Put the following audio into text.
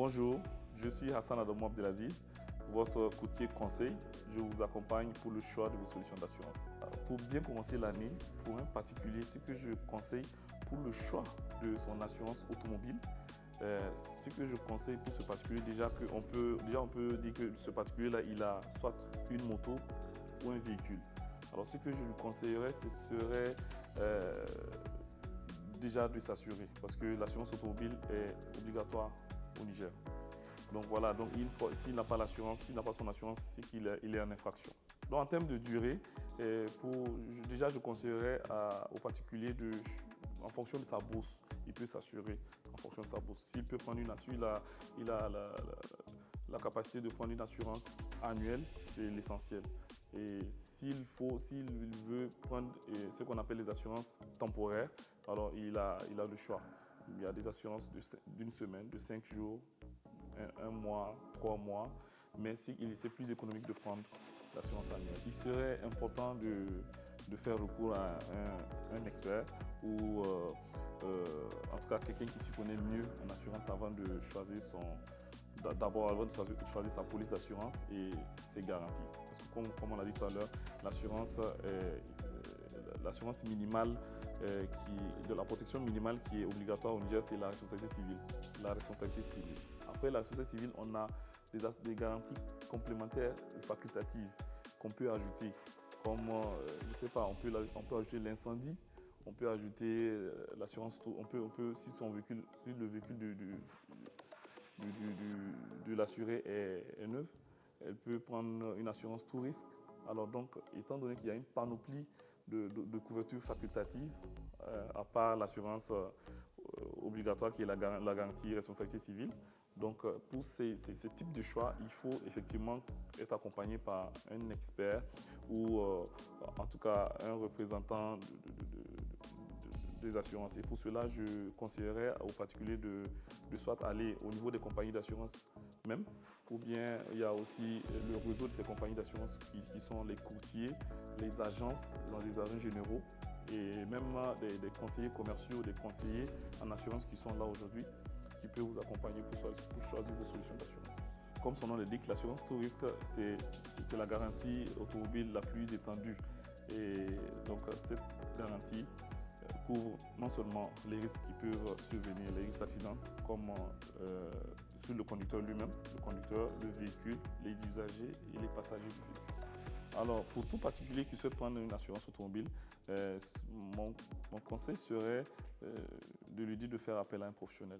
Bonjour, je suis Hassan Adamou Abdelaziz, votre courtier conseil. Je vous accompagne pour le choix de vos solutions d'assurance. Pour bien commencer l'année, pour un particulier, ce que je conseille pour le choix de son assurance automobile, ce que je conseille pour ce particulier, on peut dire que ce particulier-là, il a soit une moto ou un véhicule. Alors ce que je lui conseillerais, ce serait déjà de s'assurer, parce que l'assurance automobile est obligatoire au Niger. Donc voilà, donc s'il n'a pas l'assurance, s'il n'a pas son assurance, c'est qu'il est en infraction. Donc en termes de durée, je conseillerais au particulier en fonction de sa bourse, il peut s'assurer en fonction de sa bourse. S'il peut prendre une assurance, il a la capacité de prendre une assurance annuelle, c'est l'essentiel. Et s'il veut prendre ce qu'on appelle les assurances temporaires, alors il a le choix. Il y a des assurances d'une semaine, de 5 jours, un mois, 3 mois, mais c'est plus économique de prendre l'assurance annuelle. Il serait important de faire recours à un expert ou en tout cas quelqu'un qui s'y connaît mieux en assurance avant de choisir avant de choisir sa police d'assurance et ses garanties. Parce que comme on l'a dit tout à l'heure, l'assurance minimale, de la protection minimale qui est obligatoire au Niger, c'est la responsabilité civile. Après la responsabilité civile, on a des garanties complémentaires ou facultatives qu'on peut ajouter. Comme, je ne sais pas, on peut ajouter l'incendie, on peut ajouter l'assurance, si le véhicule de l'assuré est neuf, elle peut prendre une assurance tout risque. Alors donc, étant donné qu'il y a une panoplie de couverture facultative, à part l'assurance obligatoire qui est la garantie responsabilité civile, donc pour ces types de choix, il faut effectivement être accompagné par un expert ou en tout cas un représentant des assurances. Et pour cela, je conseillerais aux particuliers de soit aller au niveau des compagnies d'assurance même, ou bien il y a aussi le réseau de ces compagnies d'assurance qui sont les courtiers, les agences, les agents généraux et même des conseillers commerciaux, des conseillers en assurance qui sont là aujourd'hui, qui peuvent vous accompagner pour choisir vos solutions d'assurance. Comme son nom l'indique, l'assurance tout risque, c'est la garantie automobile la plus étendue. Et donc cette garantie couvre non seulement les risques qui peuvent survenir, les risques d'accident, comme sur le conducteur lui-même, le véhicule, les usagers et les passagers du véhicule. Alors, pour tout particulier qui souhaite prendre une assurance automobile, mon conseil serait de lui dire de faire appel à un professionnel.